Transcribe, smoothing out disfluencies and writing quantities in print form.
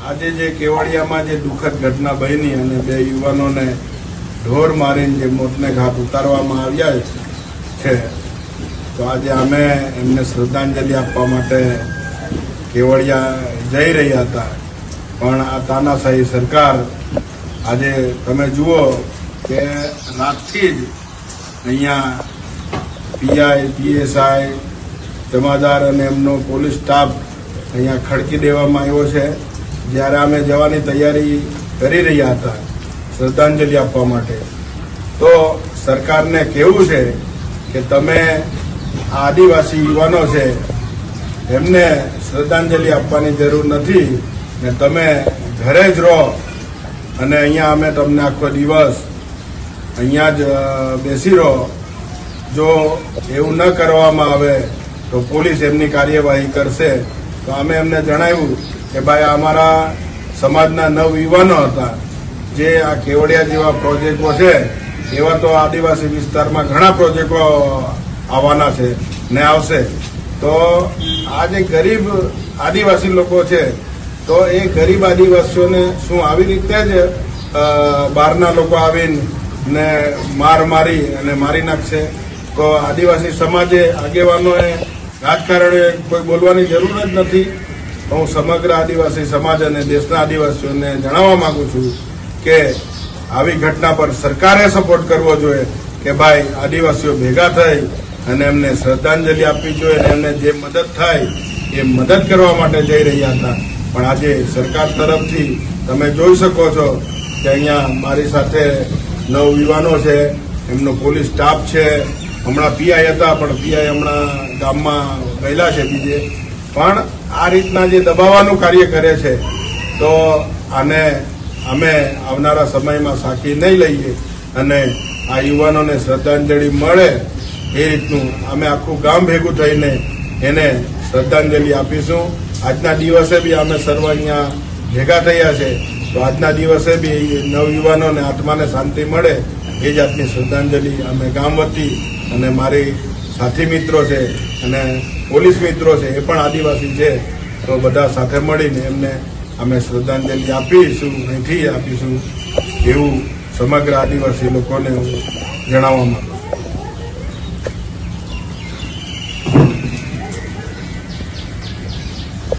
આજે જે કેવડિયામાં જે દુઃખદ ઘટના બની અને બે યુવાનોને ઢોર મારીને જે મોતને ઘાટ ઉતારવામાં આવ્યા છે, તો આજે અમે એમને શ્રદ્ધાંજલિ આપવા માટે કેવડિયા જઈ રહ્યા હતા. પણ આ તાનાશાહી સરકાર આજે તમે જુઓ કે રાતથી જ અહીંયા પીઆઈ, પીએસઆઈ, જમાદાર અને એમનો પોલીસ સ્ટાફ અહીંયા ખડકી દેવામાં આવ્યો છે. જ્યારે અમે જવાની તૈયારી કરી રહ્યા હતા શ્રદ્ધાંજલિ આપવા માટે, તો સરકારને કહેવું છે કે તમે આદિવાસી યુવાનો છે એમને શ્રદ્ધાંજલિ આપવાની જરૂર નથી ને તમે ઘરે જ રહો અને અહીંયા અમે તમને આખો દિવસ અહીંયા જ બેસી રહો. જો એવું ન કરવામાં આવે તો પોલીસ એમની કાર્યવાહી કરશે. તો અમે એમને જણાવ્યું કે ભાઈ અમારા સમાજના નવયુવાનો હતા જે આ કેવડિયા જેવા પ્રોજેક્ટો છે, એવા તો આદિવાસી વિસ્તારમાં ઘણા પ્રોજેક્ટો આવવાના છે ને આવશે. તો આ જે ગરીબ આદિવાસી લોકો છે, તો એ ગરીબ આદિવાસીઓને શું આવી રીતે જ બહારના લોકો આવીને ને મારી અને મારી નાખશે? તો આદિવાસી સમાજે, આગેવાનોએ, રાજકારણીએ કોઈ બોલવાની જરૂર જ નથી. હું સમગ્ર આદિવાસી સમાજ અને દેશના આદિવાસીઓને જણાવવા માંગુ છું કે આવી ઘટના પર સરકારે સપોર્ટ કરવો જોઈએ કે ભાઈ આદિવાસીઓ ભેગા થઈ અને એમને શ્રદ્ધાંજલિ આપવી જોઈએ. એમને જે મદદ થાય એ મદદ કરવા માટે જઈ રહ્યા હતા. પણ આજે સરકાર તરફથી તમે જોઈ શકો છો કે અહીંયા મારી સાથે નવયુવાનો છે, એમનો પોલીસ સ્ટાફ છે. હમણાં પીઆઈ હતા, પણ પીઆઈ હમણાં ગામમાં ગયેલા છે બીજે. પણ આ રીતના જે દબાવવાનું કાર્ય કરે છે, તો આને અમે આવનારા સમયમાં સાખી નહીં લઈએ અને આ યુવાનોને શ્રદ્ધાંજલિ મળે એ રીતનું અમે આખું ગામ ભેગું થઈને એને શ્રદ્ધાંજલિ આપીશું. આજના દિવસે બી અમે સર્વ અહીંયા ભેગા થયા છે, તો આજના દિવસે બી નવયુવાનોને આત્માને શાંતિ મળે એ જાતની શ્રદ્ધાંજલિ અમે ગામ વતી અને મારી સાથી મિત્રો છે અને પોલીસ મિત્રો છે, એ પણ આદિવાસી છે, તો બધા સાથે મળીને એમને અમે શ્રદ્ધાંજલિ આપીશું, અહીંથી આપીશું એવું સમગ્ર આદિવાસી લોકોને હું જણાવવા માંગુ છું.